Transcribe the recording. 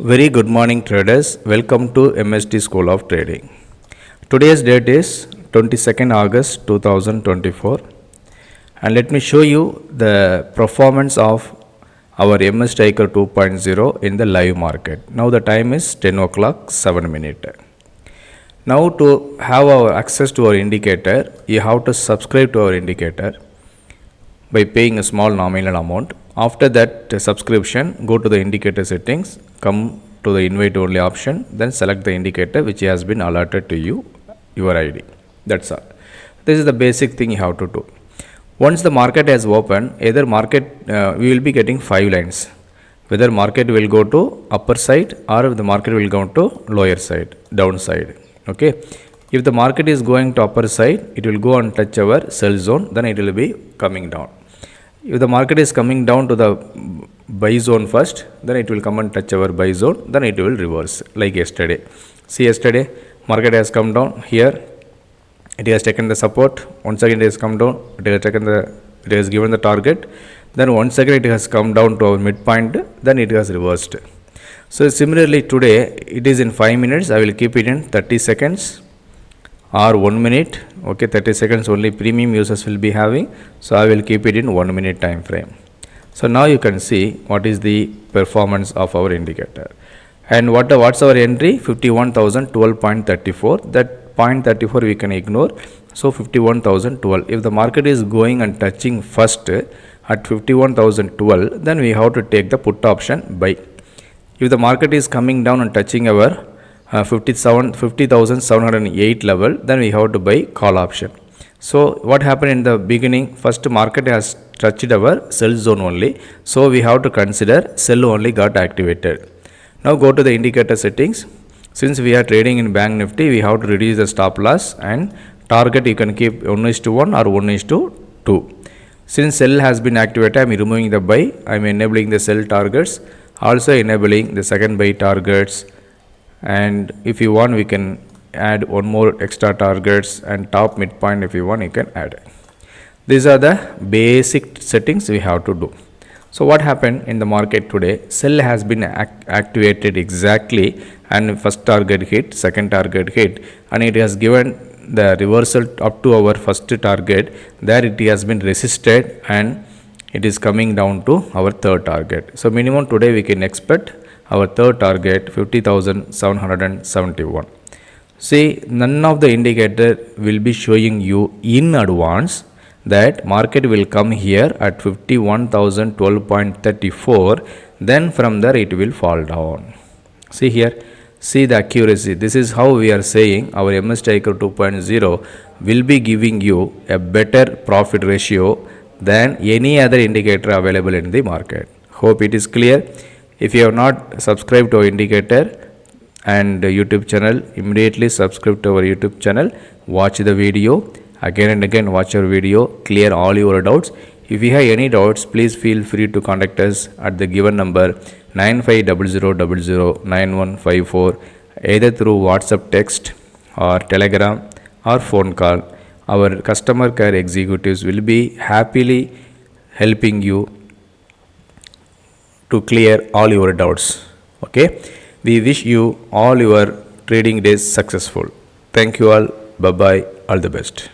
Very good morning traders, welcome to MST School of Trading. Today's date is 22nd August 2024 and let me show you the performance of our iCore 2.0 in the live market. Now the time is 10 o'clock 7 minutes. Now to have our access to our indicator, you have to subscribe to our indicator by paying a small nominal amount. After that subscription, go to the indicator settings, come to the invite only option, then select the indicator which has been allotted to you, your ID. That's all. This is the basic thing you have to do. Once the market has opened, either market we will be getting 5 lines. Whether market will go to upper side or the market will go to lower side, downside. Okay. If the market is going to upper side, it will go and touch our sell zone, then it will be coming down. If the market is coming down to the buy zone first, then it will come and touch our buy zone, then it will reverse like yesterday. See, yesterday market has come down here, it has taken the support, once again it has come down, it has given the target, then once again it has come down to our midpoint, then it has reversed. So similarly today it is in 5 minutes, I will keep it in 30 seconds or 1 minute. Okay, 30 seconds only premium users will be having, so I will keep it in 1 minute time frame. So now you can see what is the performance of our indicator, and what's our entry, 51,012.34. that 0.34 we can ignore, so 51,012. If the market is going and touching first at 51,012, then we have to take the put option buy. If the market is coming down and touching our 50,708 level, then we have to buy call option. So what happened in the beginning, first market has touched our sell zone only, so we have to consider sell only got activated. Now go to the indicator settings. Since we are trading in Bank Nifty, we have to reduce the stop loss and target you can keep 1:1 or 1:2. Since sell has been activated, I am removing the buy, I am enabling the sell targets, also enabling the second buy targets, and if you want we can add one more extra targets, and top midpoint if you want you can add. These are the basic settings we have to do. So what happened in the market today, sell has been activated exactly, and first target hit, second target hit, and it has given the reversal up to our first target, there it has been resisted and it is coming down to our third target. So minimum today we can expect our third target 50,771. See, none of the indicator will be showing you in advance that market will come here at 51,012.34, then from there it will fall down. See here, see the accuracy. This is how we are saying our iCore 2.0 will be giving you a better profit ratio than any other indicator available in the market. Hope it is clear. If you have not subscribed to our indicator and YouTube channel, immediately subscribe to our YouTube channel, watch the video, again and again watch our video, clear all your doubts. If you have any doubts, please feel free to contact us at the given number 9500009154, either through WhatsApp text or Telegram or phone call. Our customer care executives will be happily helping you to clear all your doubts. Okay, we wish you all your trading days successful. Thank you all. Bye bye. All the best.